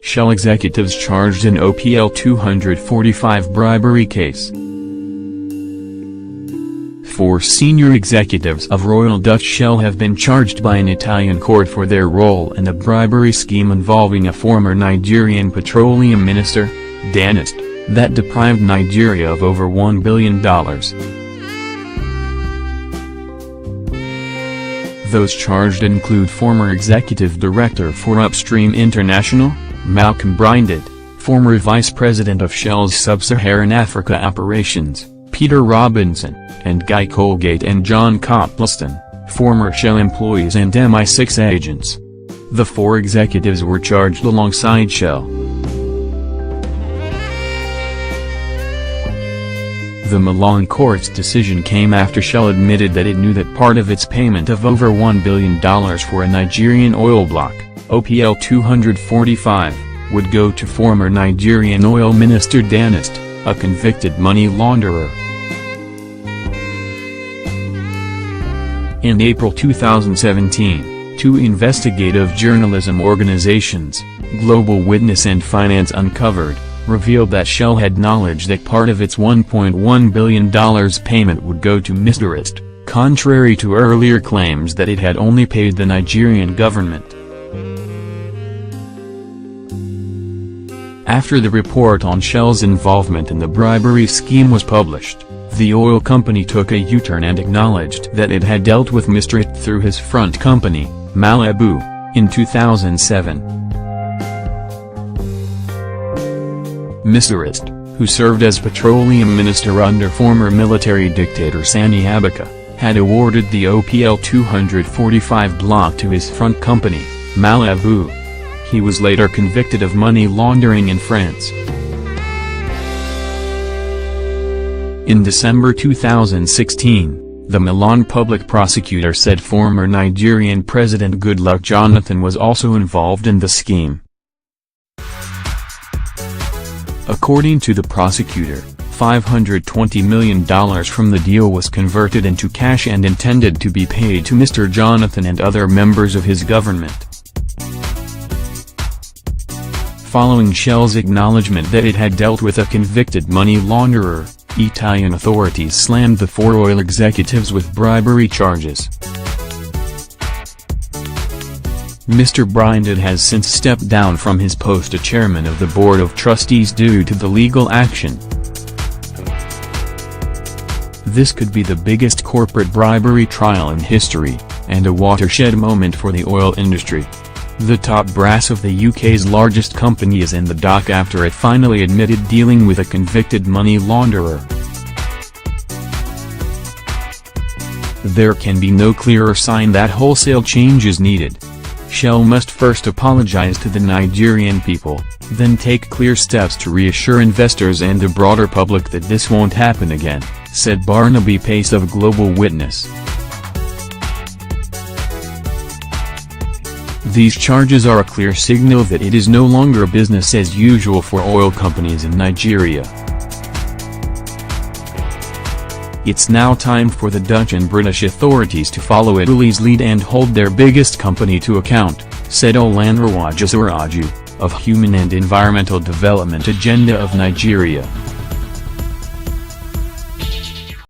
Shell executives charged in OPL 245 bribery case. 4 senior executives of Royal Dutch Shell have been charged by an Italian court for their role in a bribery scheme involving a former Nigerian petroleum minister, Dan Etete, that deprived Nigeria of over $1 billion. Those charged include former executive director for Upstream International, Malcolm Brinded, former vice president of Shell's Sub-Saharan Africa operations, Peter Robinson, and Guy Colgate and John Copleston, former Shell employees and MI6 agents. The 4 executives were charged alongside Shell. The Milan court's decision came after Shell admitted that it knew that part of its payment of over $1 billion for a Nigerian oil block, OPL 245, would go to former Nigerian oil minister Dan Etete, a convicted money launderer. In April 2017, 2 investigative journalism organizations, Global Witness and Finance Uncovered, revealed that Shell had knowledge that part of its $1.1 billion payment would go to Mr. Etete, contrary to earlier claims that it had only paid the Nigerian government. After the report on Shell's involvement in the bribery scheme was published, the oil company took a U-turn and acknowledged that it had dealt with Mr. Etete through his front company, Malibu, in 2007. Mr. Etete, who served as petroleum minister under former military dictator Sani Abacha, had awarded the OPL 245 block to his front company, Malibu. He was later convicted of money laundering in France. In December 2016, the Milan public prosecutor said former Nigerian President Goodluck Jonathan was also involved in the scheme. According to the prosecutor, $520 million from the deal was converted into cash and intended to be paid to Mr. Jonathan and other members of his government. Following Shell's acknowledgement that it had dealt with a convicted money launderer, Italian authorities slammed the 4 oil executives with bribery charges. Mr. Brinded has since stepped down from his post as chairman of the Board of Trustees due to the legal action. This could be the biggest corporate bribery trial in history, and a watershed moment for the oil industry. The top brass of the UK's largest company is in the dock after it finally admitted dealing with a convicted money launderer. There can be no clearer sign that wholesale change is needed. Shell must first apologize to the Nigerian people, then take clear steps to reassure investors and the broader public that this won't happen again, said Barnaby Pace of Global Witness. These charges are a clear signal that it is no longer business as usual for oil companies in Nigeria. It's now time for the Dutch and British authorities to follow Italy's lead and hold their biggest company to account, said Olanrewaju of Human and Environmental Development Agenda of Nigeria.